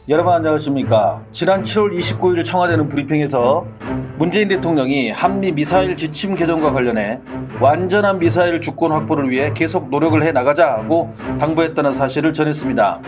여러분 안녕하십니까. 지난 7월 29일 청와대는 브리핑에서 문재인 대통령이 한미 미사일 지침 개정과 관련해 완전한 미사일 주권 확보를 위해 계속 노력을 해 나가자고 당부했다는 사실을 전했습니다.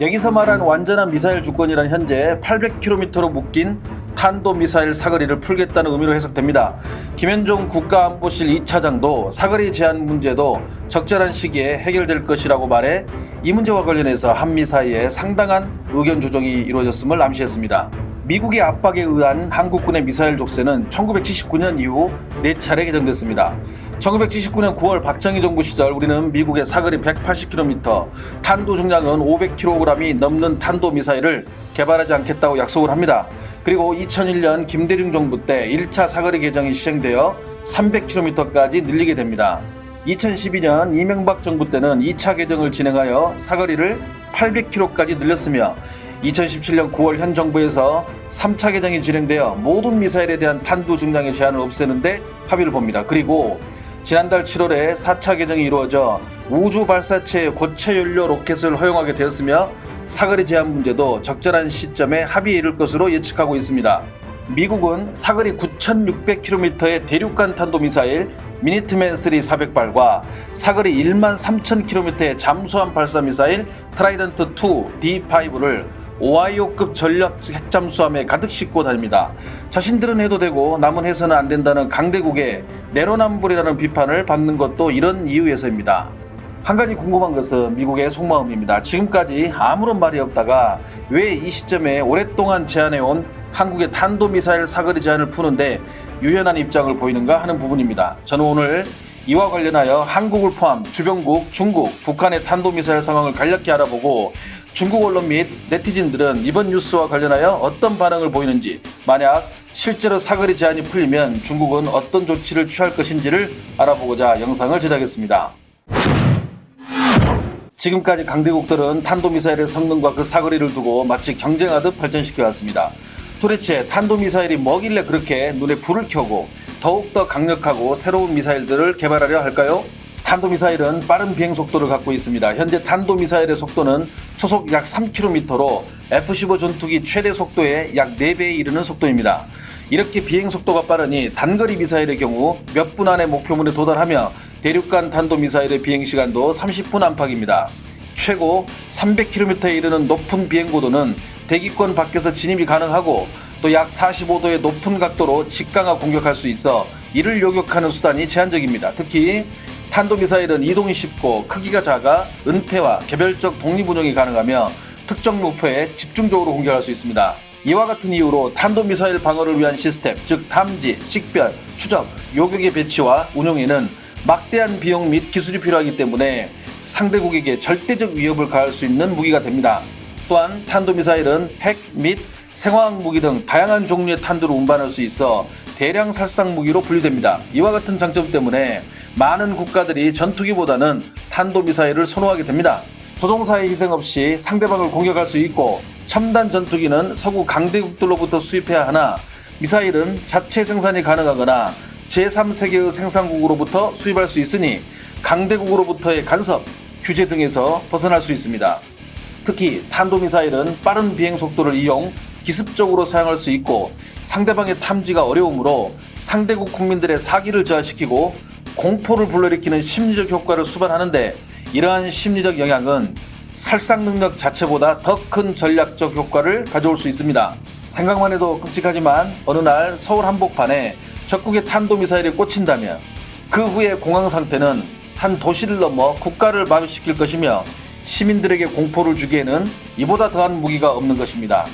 여기서 말한 완전한 미사일 주권이란 현재 800km로 묶인 탄도미사일 사거리를 풀겠다는 의미로 해석됩니다. 김현종 국가안보실 2차장도 사거리 제한 문제도 적절한 시기에 해결될 것이라고 말해 이 문제와 관련해서 한미 사이에 상당한 의견 조정이 이루어졌음을 암시했습니다. 미국의 압박에 의한 한국군의 미사일 족쇄는 1979년 이후 4차례 개정됐습니다. 1979년 9월 박정희 정부 시절 우리는 미국의 사거리 180km, 탄도 중량은 500kg이 넘는 탄도미사일을 개발하지 않겠다고 약속을 합니다. 그리고 2001년 김대중 정부 때 1차 사거리 개정이 시행되어 300km까지 늘리게 됩니다. 2012년 이명박 정부 때는 2차 개정을 진행하여 사거리를 800km까지 늘렸으며 2017년 9월 현 정부에서 3차 개정이 진행되어 모든 미사일에 대한 탄두 중량의 제한을 없애는데 합의를 봅니다. 그리고 지난달 7월에 4차 개정이 이루어져 우주 발사체의 고체 연료 로켓을 허용하게 되었으며 사거리 제한 문제도 적절한 시점에 합의에 이를 것으로 예측하고 있습니다. 미국은 사거리 9,600km의 대륙간 탄도미사일 미니트맨 3 400발과 사거리 13,000km의 잠수함 발사미사일 트라이던트 2 D5를 오하이오급 전략 핵잠수함에 가득 싣고 다닙니다. 자신들은 해도 되고 남은 해서는 안 된다는 강대국의 내로남불이라는 비판을 받는 것도 이런 이유에서입니다. 한 가지 궁금한 것은 미국의 속마음입니다. 지금까지 아무런 말이 없다가 왜 이 시점에 오랫동안 제안해온 한국의 탄도미사일 사거리 제한을 푸는데 유연한 입장을 보이는가 하는 부분입니다. 저는 오늘 이와 관련하여 한국을 포함 주변국, 중국, 북한의 탄도미사일 상황을 간략히 알아보고 중국 언론 및 네티즌들은 이번 뉴스와 관련하여 어떤 반응을 보이는지, 만약 실제로 사거리 제한이 풀리면 중국은 어떤 조치를 취할 것인지를 알아보고자 영상을 제작했습니다. 지금까지 강대국들은 탄도미사일의 성능과 그 사거리를 두고 마치 경쟁하듯 발전시켜왔습니다. 도대체 탄도미사일이 뭐길래 그렇게 눈에 불을 켜고 더욱더 강력하고 새로운 미사일들을 개발하려 할까요? 탄도미사일은 빠른 비행속도를 갖고 있습니다. 현재 탄도미사일의 속도는 초속 약 3km로 F-15 전투기 최대 속도의 약 4배에 이르는 속도입니다. 이렇게 비행속도가 빠르니 단거리 미사일의 경우 몇 분 안에 목표물에 도달하며 대륙간 탄도미사일의 비행시간도 30분 안팎입니다. 최고 300km에 이르는 높은 비행고도는 대기권 밖에서 진입이 가능하고 또 약 45도의 높은 각도로 직강화 공격할 수 있어 이를 요격하는 수단이 제한적입니다. 특히 탄도미사일은 이동이 쉽고 크기가 작아 은폐와 개별적 독립운용이 가능하며 특정 목표에 집중적으로 공격할 수 있습니다. 이와 같은 이유로 탄도미사일 방어를 위한 시스템, 즉 탐지, 식별, 추적, 요격의 배치와 운용에는 막대한 비용 및 기술이 필요하기 때문에 상대국에게 절대적 위협을 가할 수 있는 무기가 됩니다. 또한 탄도미사일은 핵 및 생화학 무기 등 다양한 종류의 탄두를 운반할 수 있어 대량 살상 무기로 분류됩니다. 이와 같은 장점 때문에 많은 국가들이 전투기보다는 탄도미사일을 선호하게 됩니다. 조종사의 희생 없이 상대방을 공격할 수 있고 첨단 전투기는 서구 강대국들로부터 수입해야 하나 미사일은 자체 생산이 가능하거나 제3세계의 생산국으로부터 수입할 수 있으니 강대국으로부터의 간섭, 규제 등에서 벗어날 수 있습니다. 특히 탄도미사일은 빠른 비행속도를 이용 기습적으로 사용할 수 있고 상대방의 탐지가 어려우므로 상대국 국민들의 사기를 저하시키고 공포를 불러일으키는 심리적 효과를 수반하는데 이러한 심리적 영향은 살상 능력 자체보다 더 큰 전략적 효과를 가져올 수 있습니다. 생각만 해도 끔찍하지만 어느 날 서울 한복판에 적국의 탄도미사일이 꽂힌다면 그 후의 공황 상태는 한 도시를 넘어 국가를 마비시킬 것이며 시민들에게 공포를 주기에는 이보다 더한 무기가 없는 것입니다.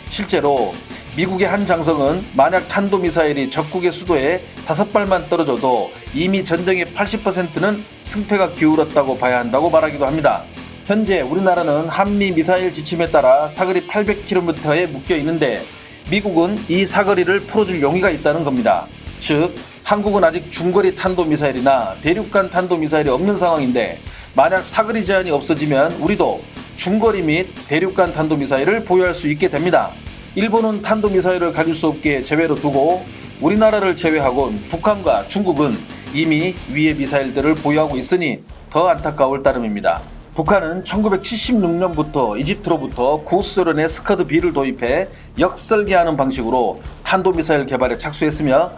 실제로 미국의 한 장성은 만약 탄도미사일이 적국의 수도에 5발만 떨어져도 이미 전쟁의 80%는 승패가 기울었다고 봐야 한다고 말하기도 합니다. 현재 우리나라는 한미 미사일 지침에 따라 사거리 800km에 묶여 있는데 미국은 이 사거리를 풀어줄 용의가 있다는 겁니다. 즉 한국은 아직 중거리 탄도미사일이나 대륙간 탄도미사일이 없는 상황인데 만약 사거리 제한이 없어지면 우리도 중거리 및 대륙간 탄도미사일을 보유할 수 있게 됩니다. 일본은 탄도미사일을 가질 수 없게 제외로 두고 우리나라를 제외하곤 북한과 중국은 이미 위의 미사일들을 보유하고 있으니 더 안타까울 따름입니다. 북한은 1976년부터 이집트로부터 구소련의 스커드 B를 도입해 역설계하는 방식으로 탄도미사일 개발에 착수했으며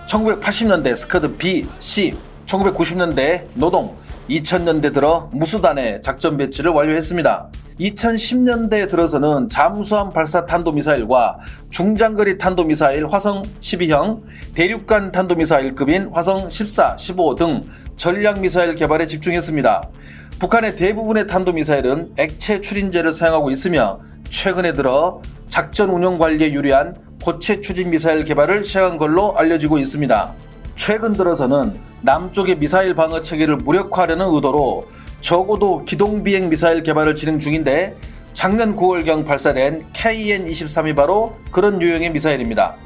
1980년대 스커드 B, C, 1990년대 노동, 2000년대 들어 무수단의 작전 배치를 완료했습니다. 2010년대에 들어서는 잠수함 발사 탄도미사일과 중장거리 탄도미사일 화성 12형, 대륙간 탄도미사일급인 화성 14, 15 등 전략미사일 개발에 집중했습니다. 북한의 대부분의 탄도미사일은 액체 추진제를 사용하고 있으며 최근에 들어 작전 운영 관리에 유리한 고체 추진 미사일 개발을 시작한 걸로 알려지고 있습니다. 최근 들어서는 남쪽의 미사일 방어 체계를 무력화하려는 의도로 저고도 기동비행 미사일 개발을 진행 중인데 작년 9월경 발사된 KN-23이 바로 그런 유형의 미사일입니다.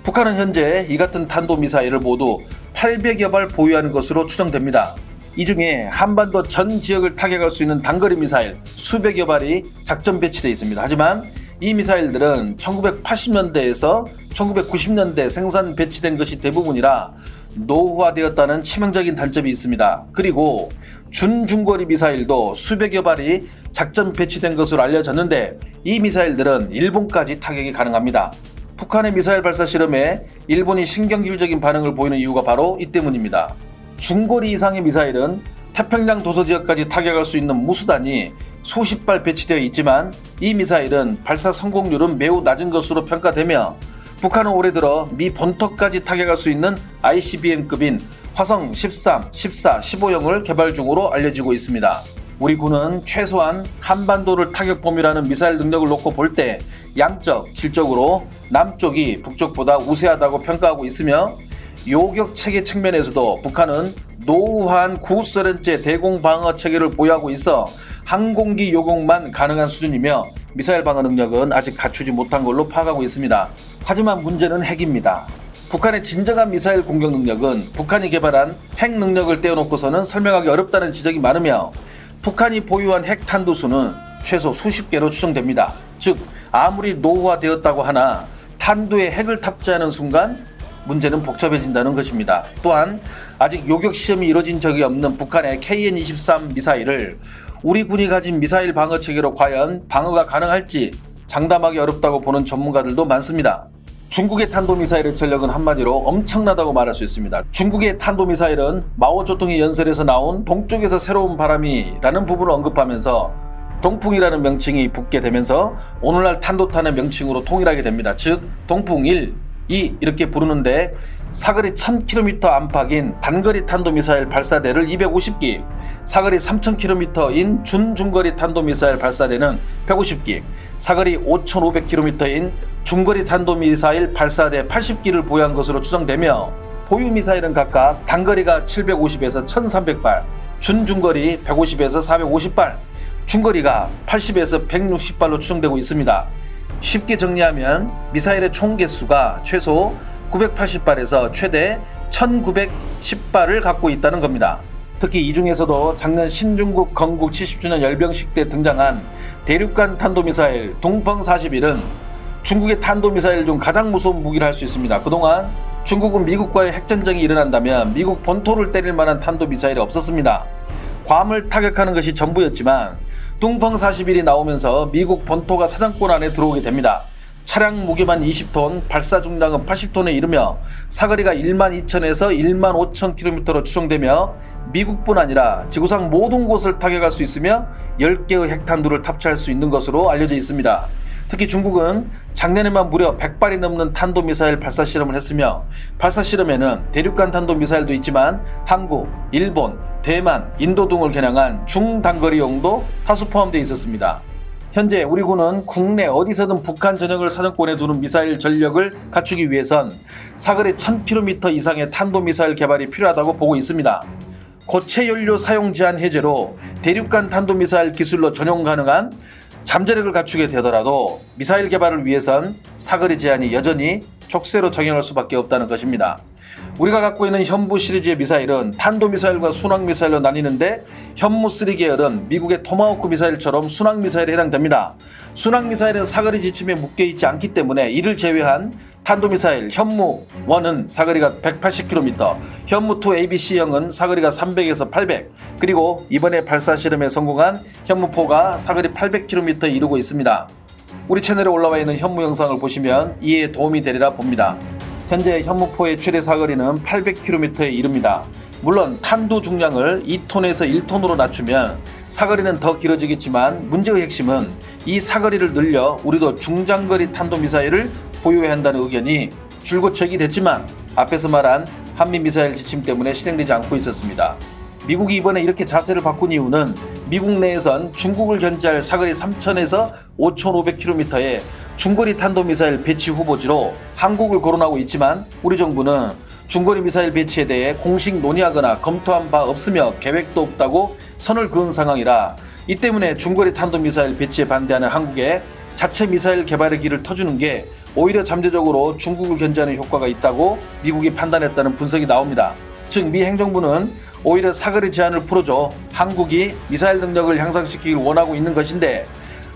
북한은 현재 이 같은 탄도미사일을 모두 800여 발 보유하는 것으로 추정됩니다. 이 중에 한반도 전 지역을 타격할 수 있는 단거리 미사일 수백여 발이 작전 배치되어 있습니다. 하지만 이 미사일들은 1980년대에서 1990년대 생산 배치된 것이 대부분이라 노후화되었다는 치명적인 단점이 있습니다. 그리고 준중거리 미사일도 수백여 발이 작전 배치된 것으로 알려졌는데 이 미사일들은 일본까지 타격이 가능합니다. 북한의 미사일 발사 실험에 일본이 신경질적인 반응을 보이는 이유가 바로 이 때문입니다. 중거리 이상의 미사일은 태평양 도서지역까지 타격할 수 있는 무수단이 수십 발 배치되어 있지만 이 미사일은 발사 성공률은 매우 낮은 것으로 평가되며 북한은 올해 들어 미 본토까지 타격할 수 있는 ICBM급인 화성 13, 14, 15형을 개발 중으로 알려지고 있습니다. 우리 군은 최소한 한반도를 타격 범위라는 미사일 능력을 놓고 볼 때 양적, 질적으로 남쪽이 북쪽보다 우세하다고 평가하고 있으며 요격 체계 측면에서도 북한은 노후한 구소련제 대공 방어 체계를 보유하고 있어 항공기 요격만 가능한 수준이며 미사일 방어 능력은 아직 갖추지 못한 걸로 파악하고 있습니다. 하지만 문제는 핵입니다. 북한의 진정한 미사일 공격 능력은 북한이 개발한 핵 능력을 떼어놓고서는 설명하기 어렵다는 지적이 많으며 북한이 보유한 핵 탄두수는 최소 수십 개로 추정됩니다. 즉 아무리 노후화되었다고 하나 탄두에 핵을 탑재하는 순간 문제는 복잡해진다는 것입니다. 또한 아직 요격 시험이 이뤄진 적이 없는 북한의 KN-23 미사일을 우리 군이 가진 미사일 방어 체계로 과연 방어가 가능할지 장담하기 어렵다고 보는 전문가들도 많습니다. 중국의 탄도미사일의 전력은 한마디로 엄청나다고 말할 수 있습니다. 중국의 탄도미사일은 마오쩌둥의 연설에서 나온 동쪽에서 새로운 바람이라는 부분을 언급하면서 동풍이라는 명칭이 붙게 되면서 오늘날 탄도탄의 명칭으로 통일하게 됩니다. 즉 동풍 1, 2 이렇게 부르는데 사거리 1000km 안팎인 단거리 탄도미사일 발사대를 250기, 사거리 3000km인 준중거리 탄도미사일 발사대는 150기, 사거리 5500km인 중거리 탄도미사일 발사대 80기를 보유한 것으로 추정되며 보유 미사일은 각각 단거리가 750에서 1300발, 준중거리 150에서 450발, 중거리가 80에서 160발로 추정되고 있습니다. 쉽게 정리하면 미사일의 총 개수가 최소 980발에서 최대 1910발을 갖고 있다는 겁니다. 특히 이 중에서도 작년 신중국 건국 70주년 열병식 때 등장한 대륙간 탄도미사일 동펑 41은 중국의 탄도미사일 중 가장 무서운 무기를 할 수 있습니다. 그동안 중국은 미국과의 핵전쟁이 일어난다면 미국 본토를 때릴 만한 탄도미사일이 없었습니다. 괌을 타격하는 것이 전부였지만 둥펑 41이 나오면서 미국 본토가 사정권 안에 들어오게 됩니다. 차량 무게만 20톤, 발사 중량은 80톤에 이르며 사거리가 12,000에서 15,000km로 추정되며 미국뿐 아니라 지구상 모든 곳을 타격할 수 있으며 10개의 핵탄두를 탑재할 수 있는 것으로 알려져 있습니다. 특히 중국은 작년에만 무려 100발이 넘는 탄도미사일 발사 실험을 했으며 발사 실험에는 대륙간 탄도미사일도 있지만 한국, 일본, 대만, 인도 등을 겨냥한 중단거리용도 다수 포함되어 있었습니다. 현재 우리 군은 국내 어디서든 북한 전역을 사정권에 두는 미사일 전력을 갖추기 위해선 사거리 1000km 이상의 탄도미사일 개발이 필요하다고 보고 있습니다. 고체 연료 사용 제한 해제로 대륙간 탄도미사일 기술로 전용 가능한 잠재력을 갖추게 되더라도 미사일 개발을 위해선 사거리 제한이 여전히 족쇄로 적용할 수밖에 없다는 것입니다. 우리가 갖고 있는 현무 시리즈의 미사일은 탄도미사일과 순항미사일로 나뉘는데 현무 3 계열은 미국의 토마호크 미사일처럼 순항미사일에 해당됩니다. 순항미사일은 사거리 지침에 묶여있지 않기 때문에 이를 제외한 탄도미사일 현무1은 사거리가 180km, 현무2 ABC형은 사거리가 300에서 800, 그리고 이번에 발사 실험에 성공한 현무4가 사거리 800km에 이르고 있습니다. 우리 채널에 올라와 있는 현무 영상을 보시면 이해에 도움이 되리라 봅니다. 현재 현무4의 최대 사거리는 800km에 이릅니다. 물론 탄두 중량을 2톤에서 1톤으로 낮추면 사거리는 더 길어지겠지만 문제의 핵심은 이 사거리를 늘려 우리도 중장거리 탄도미사일을 보유해야 한다는 의견이 줄곧 제기됐지만 앞에서 말한 한미미사일 지침 때문에 실행되지 않고 있었습니다. 미국이 이번에 이렇게 자세를 바꾼 이유는 미국 내에선 중국을 견제할 사거리 3,000에서 5,500km의 중거리 탄도미사일 배치 후보지로 한국을 거론하고 있지만 우리 정부는 중거리 미사일 배치에 대해 공식 논의하거나 검토한 바 없으며 계획도 없다고 선을 그은 상황이라 이 때문에 중거리 탄도미사일 배치에 반대하는 한국에 자체 미사일 개발의 길을 터주는 게 오히려 잠재적으로 중국을 견제하는 효과가 있다고 미국이 판단했다는 분석이 나옵니다. 즉 미 행정부는 오히려 사거리 제한을 풀어줘 한국이 미사일 능력을 향상시키길 원하고 있는 것인데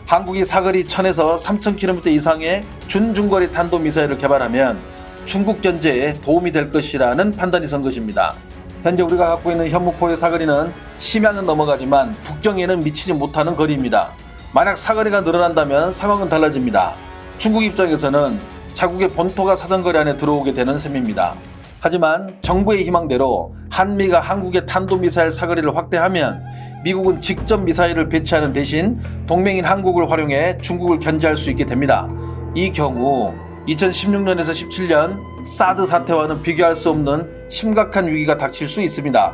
한국이 사거리 1000에서 3000km 이상의 준중거리 탄도미사일을 개발하면 중국 견제에 도움이 될 것이라는 판단이 선 것입니다. 현재 우리가 갖고 있는 현무4의 사거리는 심양은 넘어가지만 북경에는 미치지 못하는 거리입니다. 만약 사거리가 늘어난다면 상황은 달라집니다. 중국 입장에서는 자국의 본토가 사정거리 안에 들어오게 되는 셈입니다. 하지만 정부의 희망대로 한미가 한국의 탄도미사일 사거리를 확대하면 미국은 직접 미사일을 배치하는 대신 동맹인 한국을 활용해 중국을 견제할 수 있게 됩니다. 이 경우 2016년에서 17년 사드 사태와는 비교할 수 없는 심각한 위기가 닥칠 수 있습니다.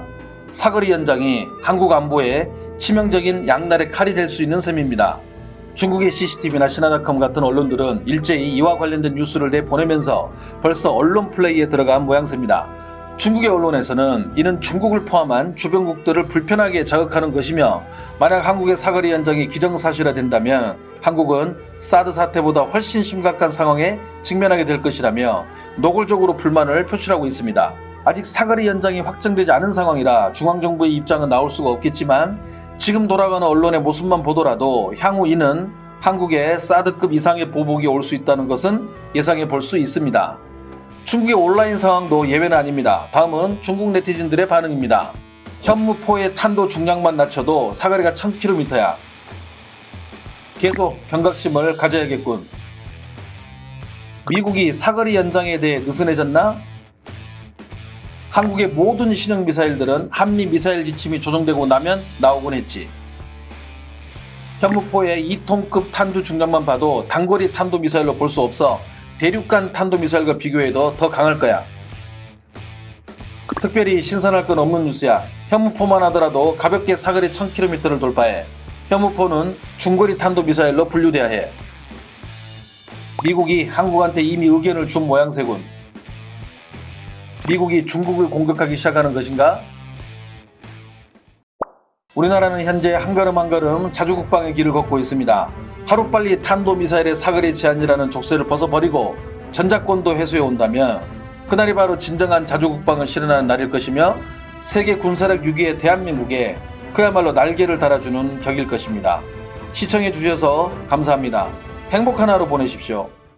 사거리 연장이 한국 안보에 치명적인 양날의 칼이 될 수 있는 셈입니다. 중국의 CCTV나 신화닷컴 같은 언론들은 일제히 이와 관련된 뉴스를 내보내면서 벌써 언론 플레이에 들어간 모양새입니다. 중국의 언론에서는 이는 중국을 포함한 주변국들을 불편하게 자극하는 것이며 만약 한국의 사거리 연장이 기정사실화된다면 한국은 사드 사태보다 훨씬 심각한 상황에 직면하게 될 것이라며 노골적으로 불만을 표출하고 있습니다. 아직 사거리 연장이 확정되지 않은 상황이라 중앙정부의 입장은 나올 수가 없겠지만 지금 돌아가는 언론의 모습만 보더라도 향후 이는 한국에 사드급 이상의 보복이 올 수 있다는 것은 예상해 볼 수 있습니다. 중국의 온라인 상황도 예외는 아닙니다. 다음은 중국 네티즌들의 반응입니다. 현무4의 탄도 중량만 낮춰도 사거리가 1000km야. 계속 경각심을 가져야겠군. 미국이 사거리 연장에 대해 느슨해졌나? 한국의 모든 신형 미사일들은 한미 미사일 지침이 조정되고 나면 나오곤 했지. 현무4의 2톤급 탄두 중량만 봐도 단거리 탄도 미사일로 볼 수 없어 대륙간 탄도미사일과 비교해도 더 강할 거야. 특별히 신선할 건 없는 뉴스야. 현무4만 하더라도 가볍게 사거리 1000km를 돌파해. 현무4는 중거리 탄도미사일로 분류돼야 해. 미국이 한국한테 이미 의견을 준 모양새군. 미국이 중국을 공격하기 시작하는 것인가? 우리나라는 현재 한 걸음 한 걸음 자주국방의 길을 걷고 있습니다. 하루빨리 탄도미사일의 사거리 제한이라는 족쇄를 벗어버리고 전작권도 회수해 온다면 그날이 바로 진정한 자주국방을 실현하는 날일 것이며 세계 군사력 6위의 대한민국에 그야말로 날개를 달아주는 격일 것입니다. 시청해 주셔서 감사합니다. 행복한 하루 보내십시오.